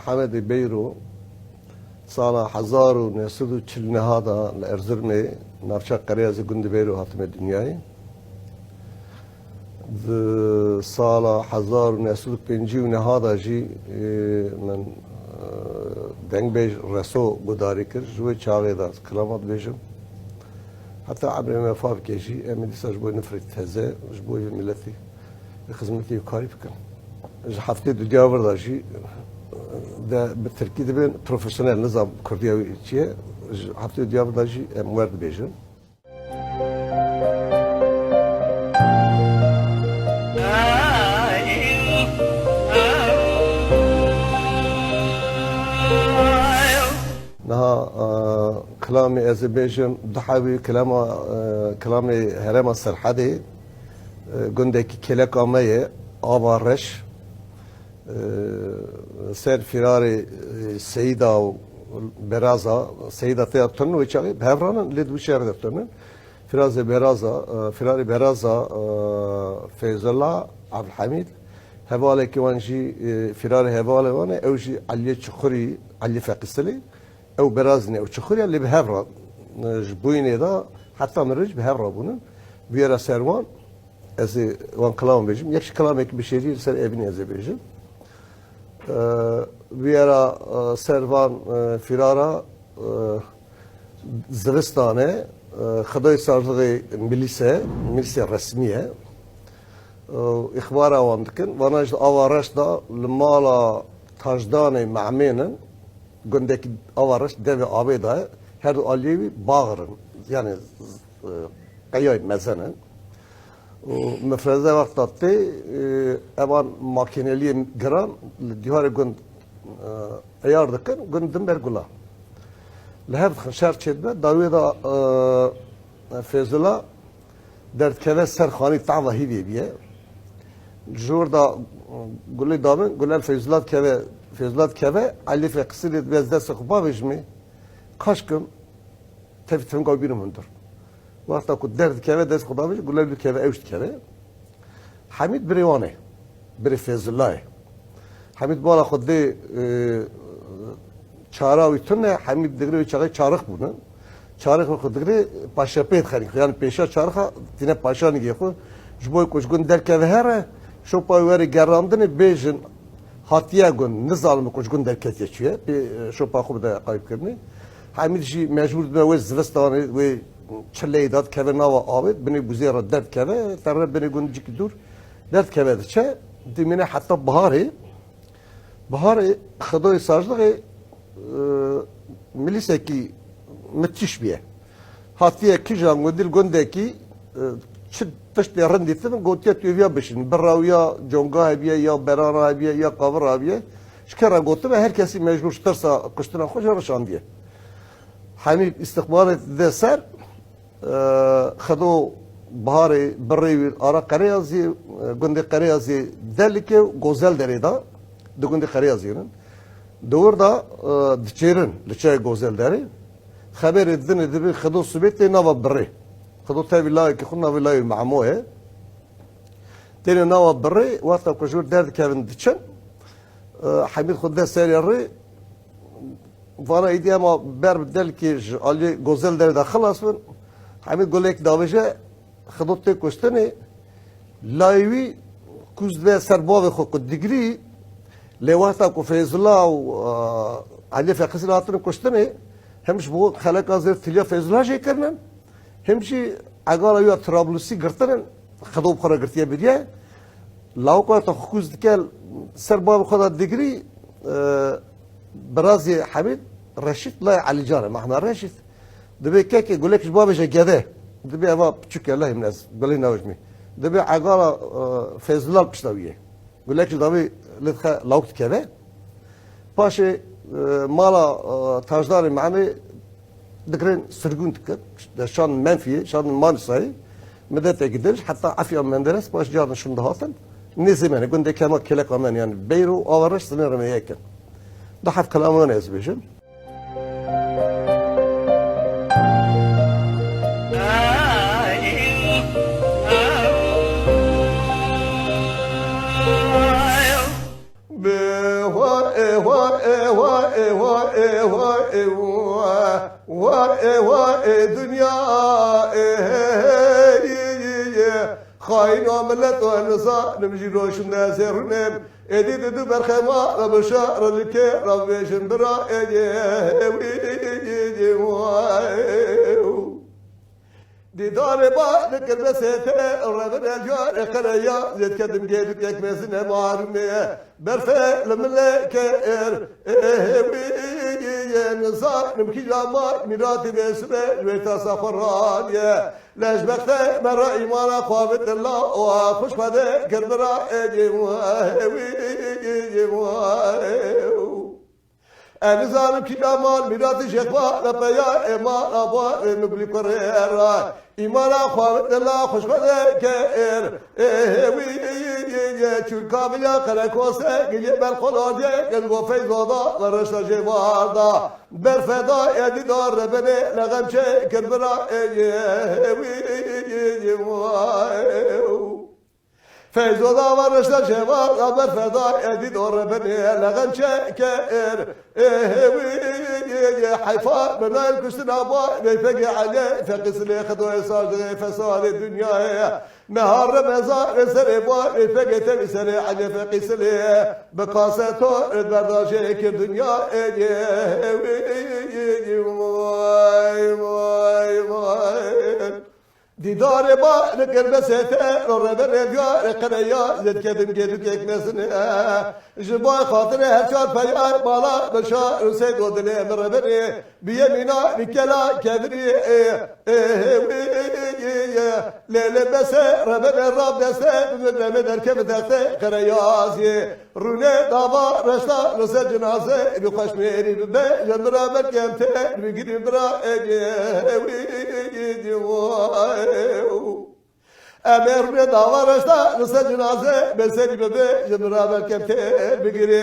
محمد بیرو سال 1949 دا لارزرمه نافچه قریه از گند بیرو هاتم دنیای سال 1959 دا جی من دنگ بیش رسو گداری کرد جوی چاقی دا کلامات بیشم حتی عبر مفاف کشی امیدی سا جبوی نفرت تزه جبوی ملتی خدمتی کاری بکن هفته دو دیار دا جی ده بالتركيز بين بروفيشنال نظام كرديوي شيء حتى دياب داجي موارد بيجن نها كلامي أزبيجن دحابي كلامي هرم السرحدي قندك كلاك أمية أبارش سر فراري سيدا برازا سيدا تياتن ويشاقي بهفرانا لدو شهر دفترن فراري برازا فيز الله عبد الحميد هبالي كوانجي فراري هبالي وانا اوجي علي تشخري علي فاقسلي او برازني او تشخري اللي بهفرا جبويني دا حتى مرج بهفرا بونن بيرا سروان ازي وان كلام بيجم يكش كلامك بشيري سر ابني ازي بيجم ویرا سروان فرارا زوستانه خدای سازی ملیسه رسمیه اخبار آوام دکن وانج آوارش دا لمالا تاجدان معمینن گندک آوارش دو آبی دا هر دو آلیوی باغرن یعنی قیای مزنن مفرزه وقت داده امان ماکینلی گران دیوار گند ایار دکن گندم برگولا لحب خشار چید به داوی دا فیزولا در کوه سرخانی تعوهی بیه جور دا گلی دامن گلال فیزولات کوه علی فی قصیرید بیز دست خوبا بجمی کاشکم تفتیم گاو بیرم هندر وقتا که درد کوه دست خدا بشه گلال بی کوه اوشت کوه حمید بریوانه بری فیزولای حمید بالا خود دی چاراوی تونه حمید دگری چاقای چارخ بودن چارخ خود دگری پاشا پیت خری یعنی پیشا چارخ تینه پاشا نگی خود جبوی کش گون در کوه هره شو پایوری گراندن بیجن هاتیه گون نظالم کش گون در کتیه چیه شو پا خوب ده قایب کردنی حمید جی مجبور دونه وی زوستانه وی چله داد کوه نوا آبید بنی بوزی را درد کوه تره بنی گون جیک دور درد کوه ده چه دیمینه حتی بهاری خدای سازلقی ملیسه کی متش بیه هاتیه کی جانگو دل گنده کی چه تشتی رندیتن گوتیه توییا بشین براویا جونگا بیه یا برارا بیه یا قاورا بیه شکر گوته و هر کسی مجبور ترسا کشتن خوش رشان دیه همین استخبارات ده سر خدو بهاری بری آرا قریازی گنده قریازی دلیکه گوزل دریدا دو گنده قریازیرن دور دا دچیرن لچای گوزل داری خبر الدن دبی خدو سبیت نوا بری خدو تا ولای که خود ولای معموه تینه نوا بری وقتا کجور درد کردن دچن حمید خود ده سری ری وانا ایدی اما بر بدل که علی گوزل داری دا خلاص بن حمید گله یک داوجه خدو تی کشتنی لایوی کوز به سرباو خود دیگری لوقتا کو فیض الله و علی فقیسی لاتن کشتنی همش بو خلق از تلیا فیض الله جای کردن همشی اگر یا ترابلوسی گرتن خدو بخوره گرتیه بیه لاوکا تا خوز دکل سرباو خدا دیگری برازی حمید رشید لا علی جانه محمد رشید دبی که گلکش بابش گده دبی اما چوک الله مناز گلی نوجمی دبی اگر فیض الله کشتاویه گلکش دبی لدخ لاوکت كذا باشه مالا تاجدار معني ذكرين سرقون تكت شان منفي شان مانساي مدت اجدلش حتى عافية من درس باش جارنا شن دهاتن نزي منه قلنا كما كلا كمان يعني بيرو أورش سنير ما ياكل ده حف كلامنا يزبيشن دنيا خاين وملت ونصا نمشي روش الناس يرنم ادي دو برخما بشار الكي ربي شندرا دیدار با نکرد سته رفت الجار خریا زد کدم گیرد یک مسنه معلومه برفه لملکه نصار نمکی جامع میراتی بسمه جویتا سفرانیه لجبخته مرا ایمانا خوابت الله و خوش بده کردرا انزانم کی جمال میراث شفا لپیا اما ابا نبلی کرا ایمان خواهد الله خوشبده که چون کاملا کرکوسه گیه بر خلاجه گلگو فیضادا و رشتا جواردا بر فدا یدی دار ربنه لغم چه کربرا فیضادا و رشتا جواردا بر فدا یدی دار ربنه لغم چه كائر حيفا بناء الكشتن أبا بيفقي عليه فقس لي خدوه صاجه فساد الدنيا نهار رمضان سر ابا بيفقي تبي سر عليه فقس لي بقاسته البرداشة كالدنيا دیدار با نکر بسته ربر دیار قنیا زد کدم گیرد یک مسنه جبای خاطر هر چار پیار بالا بشا رسید ودنه ربر بیمینا نکلا کدری لیل بسه ربر راب دسته بمرمه درکب دسته قریازی رونه داوا رشتا رسید جنازه بخوش میری به جنرا برکمته بگیریم برا امر به داورشتا نسا جنازه بسری ببه جنرا برکمته بگیری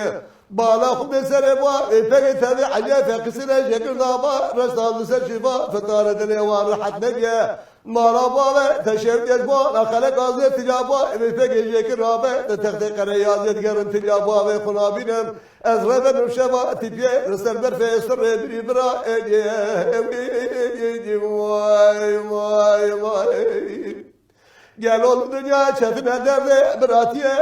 بالا خود سر با فقه تبع علیه فقسنه شکر دابا رشتا نسا شفا فتاره دلیوان راحت نگه مالا بابا تشرد يجبا لخلق آزي تجابا بفقه شكر رابا تتخذ قريازي تقرن تجابا ويخنابينم أزرد نمشبا تبيه رسل برفع سر بري برا قالوا الدنيا شفنا درد براتيه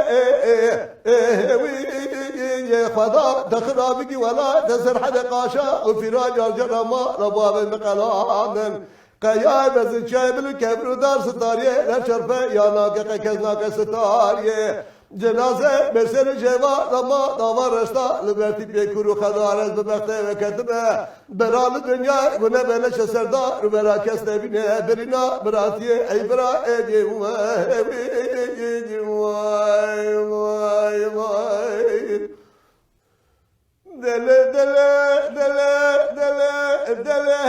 خدا دخنا بقي ولا تسر حدا قاشا وفراج الجرما رباب المقلان قیام از چهل کبر دار ستاریه نشرفه یا ناقه کز ناقه ستاریه جنازه بسر جوا دما داور رشتا لبرتی بیکرو خدار از ببخته و کتبه برال دنیا گونه بلش سردار و برا کس نبینه برینا براتیه ای برا ایدی دله دله دله دله دله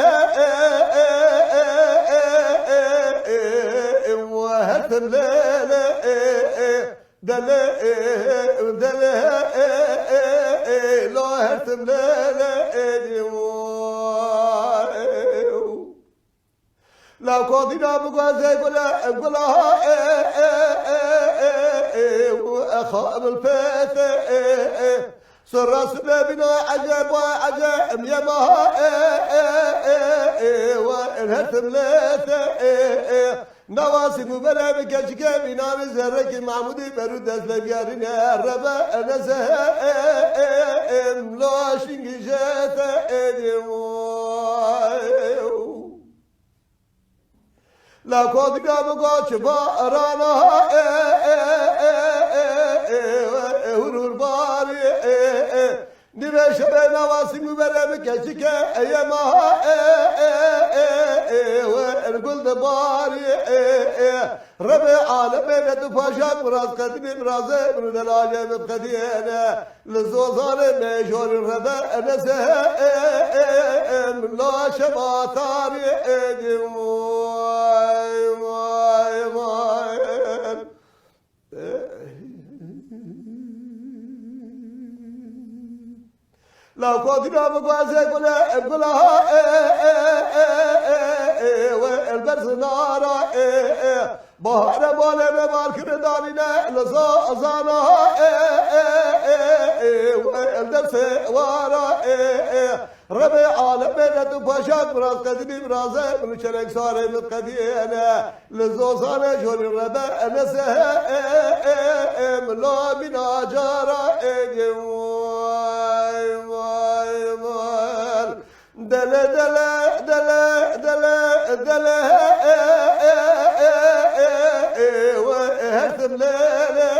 وهتم لا دله دله لا هتم لا لو قاضينا بقازي قلا أخام الفتى سراس بنا عجب وعجب يمها وانهتم لا نواسي مبرم كشك بنام زرك معمودي برود أزلقارنا الربا نزه لا شنجات لا قد قاموا شبارانا ورور باري نبش بين واسي مبرم كشك أيامها والقل دباري ربع عالمين دفاشا براز قدمي برازي من دلاجة مبقدينا لزوزان ميشور الربع نسه من لا شباتاري لو قدرنا بقاسي قلها والبرز نارا بهار باله به بار کردانی نه لزا ازانا و الدرس وارا رب عالم تو پاشاک براز قدیمی برازه من چلک ساره متقدیانه لزوزانه جوری رب انسه ملا بنا جارا وای وای وای دله دله دله دله دله وهرتم ليلة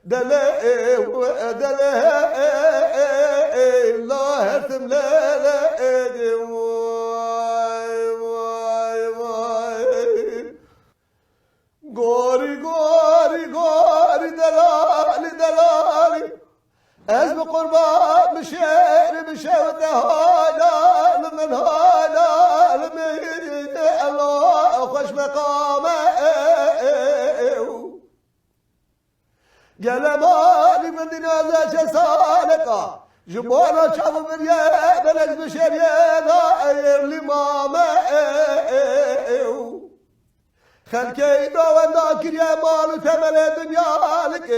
دله ودله الله هرتم ليلة واي واي واي قوري قوري قوري دلالي دلالي از بقربان مشير مشير هالا من هالا من الله خوش مقامه جلمالي من دنيا سالقة جبونا شاف بريا بلد بشريا داير لماما خلكي دوان داكر يا مالو تمل الدنيا لك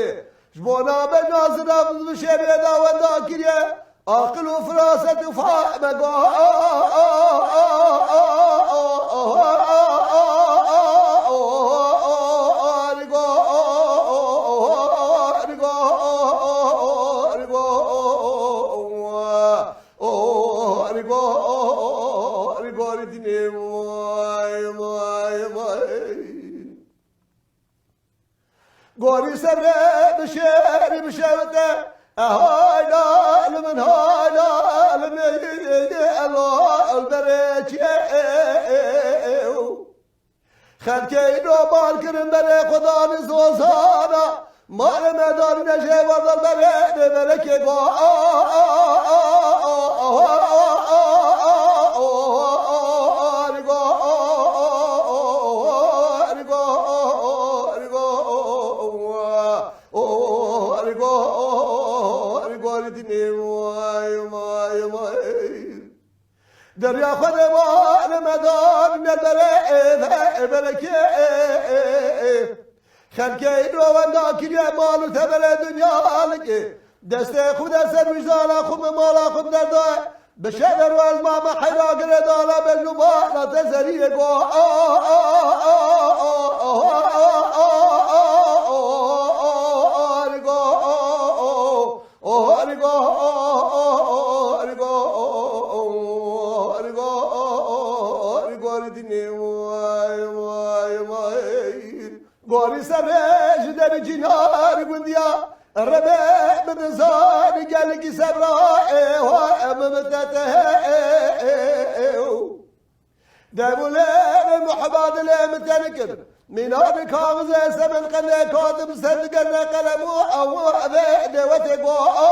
جبونا بنازنا بشريا دوان داكر يا عقل وفراسة وفهم قوري سبري بشيري بشيرته هايلا لمن هايلا لمن الله البريك خلكي نوبال كرم بري خدا نزوزانا مال مدار نجي وضل بري بركي دريا خدمان مدان ندره بركي خلكي روان داكر يا مالو تبل دنيا لك دست خود سر وجدانا خم مالا خم دردا بشهر واز ماما حيرا قردانا بالنبانا تزريه قو قوري سرج در جنار بنديا الربع من زان قالك سبراء واممتته دابولين المحباد اللي متنكر من هذا كاغز سمن قلنا كاتب صدقنا قلمو او ابد وتقو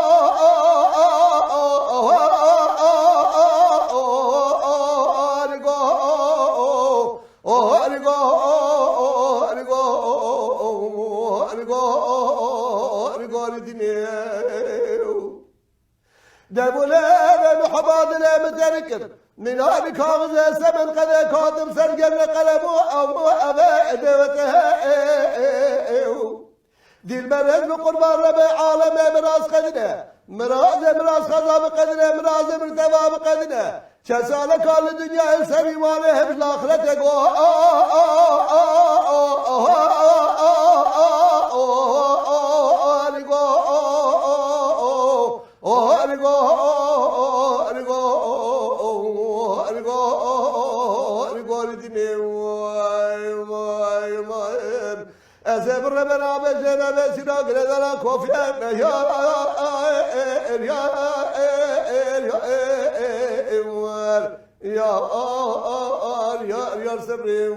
دابولين المحباد اللي متنكر من هذا كاغز سمن قلنا كاتب صدقنا قلمو او ابد وتقو دي المرهج بقربان ربع عالم مراس قدنا مراس خذا بقدنا مراس مرتبى بقدنا شسالك على الدنيا السري ماله بالاخرة أزبر بنا بجنا بسنا قلنا كوفيا يا سبري